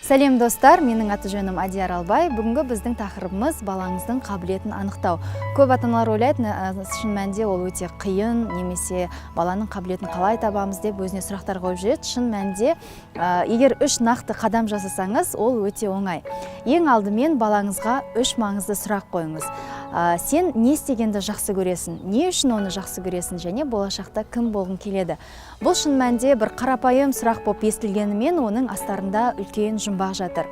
Сәлем достар, менің аты жөнім Адияр Албай. Бүгінгі біздің тақырыбымыз балаңыздың қабілетін анықтау. Көп ата-аналар ойлайды, шын мәнінде ол өте қиын, немесе баланың қабілетін қалай табамыз деп өзіне сұрақтар қойып жүреді. Шын мәнінде, егер 3 нақты қадам жасасаңыз, ол өте оңай. Ең алдымен балаңызға 3 маңызды сұрақ қойыңыз. Сен не істегенді жақсы көресің, не үшін оны жақсы көресің, және болашақта кім болғың келеді. Бұл шын мәнінде бір қарапайым сұрақ болып естілгенімен, оның астарында үлкен жұмбақ жатыр.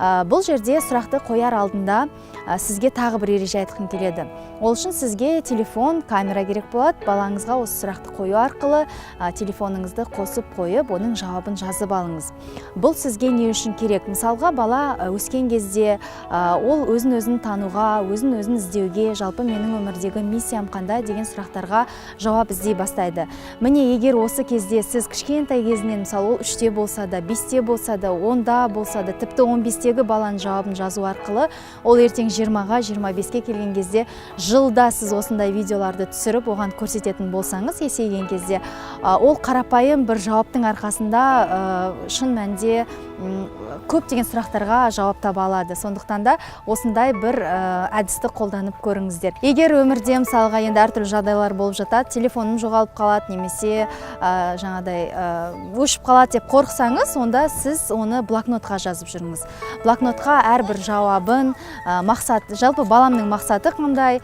Бұл жерде сұрақты қояр алдында сізге тағы бір ереже айтқым келеді. Ол үшін сізге телефон, камера керек болады. Балаңызға осы сұрақты қою арқылы телефоныңызды қосып қойып, оның жауабын жазып алыңыз. Бұл сізге не үшін керек? Мысалға, бала өскен кезде ол өзін-өзін тануға, өзін-өзін іздеуге, жалпы менің өмірдегі миссиям қандай деген сұрақтарға жауап іздей бастайды. Міне, егер осы кезде сіз кішкентай кезінен, мысалы, ол 3-те болса да, 5-те болса да, 10-да болса да, тіпті 15-тегі баланың жауабын жазу арқылы, ол ертең 20-ға, 25-ке келген кезде жылда сіз осындай видеоларды түсіріп, оған көрсететін болсаңыз, есейген кезде, ол қарапайым бір жауаптың арқасында шын мәнінде көптеген сұрақтарға жауап таба алады. Сондықтан да осындай бір әдісті қолданып көріңіздер. Егер өмірде мысалға енді әртүрлі жағдайлар болып жатады, телефоным жоғалып қалады, немесе жаңадай өшіп қалады деп қорықсаңыз, онда сіз оны блокнотқа жазып жүріңіз. Блокнотқа әрбір жауабын, жалпы баламның мақсаты қандай,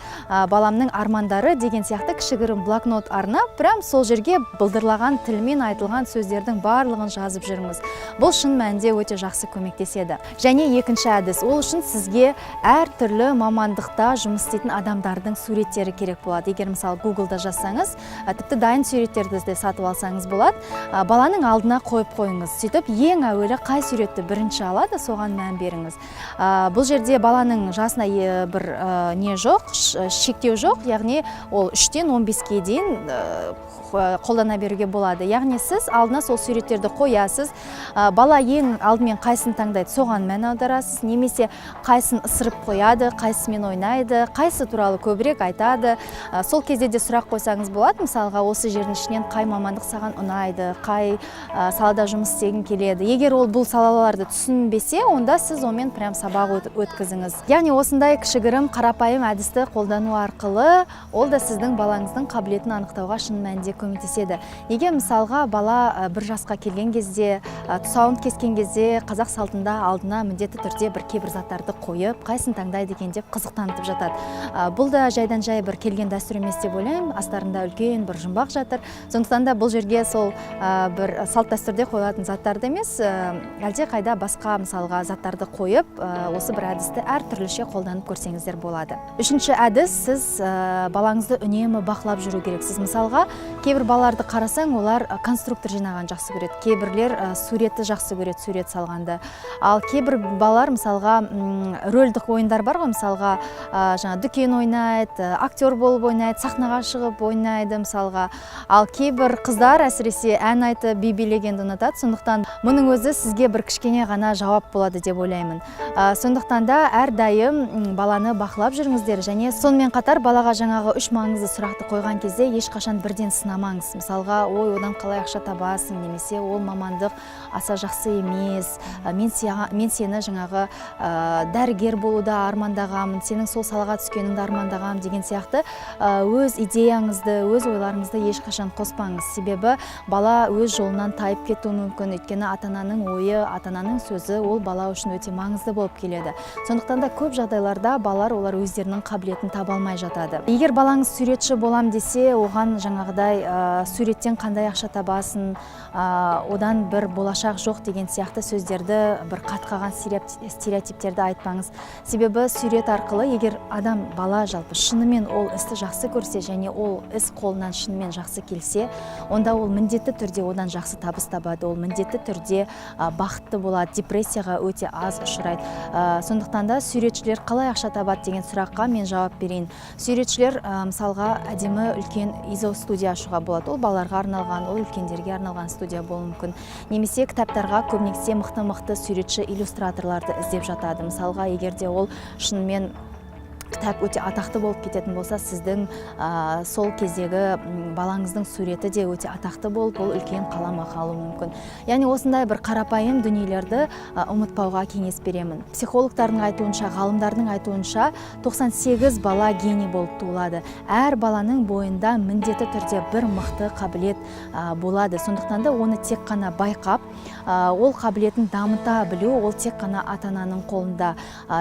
баламның армандары деген сияқты кішігірім блокнот арнап, прям сол жерге былдырлаған тілмен айтылған сөздердің барлығын жазып жүріңіз. Бұл шын мәнінде өте жақсы көмектеседі. Және екінші әдіс, ол үшін сізге әртүрлі мамандықта жұмыс істейтін адамдардың суреттері керек болады. Егер мысалы Google-да жазсаңыз, тіпті дайын суреттерді де сатып алсаңыз болады, баланың алдына қойып қойыңыз. Сөйтіп, ең әуелі қай суретті бірінші алады, соған мән беріңіз. Бұл жерде баланың жасына бір не жоқ, шектеу жоқ, яғни ол 3-тен 15-ке дейін қолдана беруге болады. Яғни сіз алдына сол суреттерді қоясыз, бала ең алдымен қайсын таңдайды, соған мән аударасыз, немесе қайсын ысырып қояды, қайсымен ойнайды, қайсы туралы көбірек айтады. Сол кезде де сұрақ қойсаңыз болады, мысалға осы жердің ішінен қай мамандық саған ұнайды, қай салада жұмыс істегің келеді. Егер ол бұл салаларды түсінбесе, онда сіз онымен прям сабақ өткізіңіз. Яғни осындай кішігірім қарапайым әдісті қолдану арқылы, ол да сіздің балаңыздың қабілетін анықтауға шын мәнінде көмектеседі. Неге мысалға бала бір жасқа келген кезде, тұсауын кескен кезде қазақ салтында алдына міндетті түрде бір кейбір заттарды қойып, қайсын таңдайды екен деп қызық танытып жатады. Бұл да жайдан жай бір келген дәстүр емес деп ойлаймын, астарында үлкен бір жұмбақ жатыр. Сондықтан да бұл жерге сол бір салт дәстүрде қойылатын заттарды емес, әлде қайда басқа мысалға заттарды қойып, осы бір әдісті әртүрліше қолданып көрсеңіздер болады. Үшінші әдіс, сіз балаңызды үнемі бақылап жүру керексіз. Мысалға, кейбір балаларды қарасаң, олар конструктор жинаған жақсы көреді, кейбірлер суретті жақсы көреді, сурет салғанды. Ал кейбір балалар мысалға рөлдік ойындар бар ғой, мысалға жаңа дүкен ойнайды, актер болып ойнайды, сахнаға шығып ойнайды мысалға. Ал кейбір қыздар әсіресе ән айтып, би билегенді ұнатады. Сондықтан мұның өзі сізге бір кішкене ғана жауап болады деп ойлаймын. Сондықтан да әрдайым баланы бақылап жүріңіздер, және сонымен қатар балаға жаңағы 3 маңызды сұрақты қойған кезде ешқашан бірден сынамаңыз. Мысалға, ой, одан қалай ақша табасың, немесе ол мамандық аса жақсы емес, мен сені жаңағы дәрігер болуды армандағамын, сенің сол салаға түскеніңді армандағамын деген сияқты өз идеяңызды, өз ойларыңызды ешқашан қоспаңыз. Себебі бала өз жолынан тайып кетуі мүмкін, өйткені ата-ананың ойы, ата-ананың сөзі ол бала үшін өте маңызды болып келеді. Сондықтан да көп жағдайларда балалар олар өздерінің қабілетін таба алмай жатады. Егер балаңыз суретші болам десе, оған жаңағыдай суреттен қандай ақша табасын, одан бір болашақ жоқ деген сияқты сөздерді, бір қатқаған стереотиптерді айтпаңыз. Себебі сурет арқылы, егер бала жалпы шынымен ол істі жақсы көрсе, және ол іс қолынан шынымен жақсы келсе, онда ол міндетті түрде одан жақсы табыс табады, ол міндетті түрде бақытты болады, депрессияға өте аз ұшырайды. Сондықтан да суретшілер қалай ақша табады деген сұраққа мен жауап берейін. Суретшілер мысалға әдемі үлкен изо-студия ашуға болады. Ол балаларға арналған, ол үлкендерге арналған студия болуы мүмкін. Немесе кітаптарға көбінесе мықты суретші иллюстраторларды іздеп жатады. Мысалға, егерде ол шынымен кітап өте атақты болып кететін болса, сіздің сол кездегі балаңыздың суреті де өте атақты болып, ол үлкен қаламақы алуы мүмкін. Яғни осындай бір қарапайым дүниелерді ұмытпауға кеңес беремін. Психологтардың айтуынша, ғалымдардың айтуынша 98 бала гений болып туылады. Әр баланың бойында міндетті түрде бір мықты қабілет болады. Сондықтан да оны тек қана байқап, ол қабілетін дамыта білу, ол тек қана ата-ананың қолында.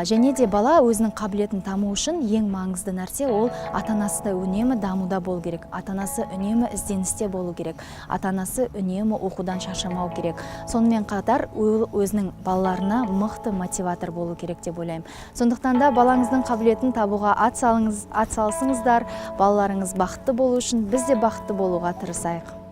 Және де бала өзінің қабілетін таму үшін ең маңызды нәрсе ол ата-анасы үнемі дамуда болу керек. Ата-анасы үнемі ізденісте болу керек. Ата-анасы үнемі оқудан шаршамау керек. Сонымен қатар өзінің балаларына мықты мотиватор болу керек деп ойлаймын. Сондықтан да балаңыздың қабілетін табуға ат салысыңыздар. Балаларыңыз бақытты болу үшін біз де бақытты болуға тырысайық.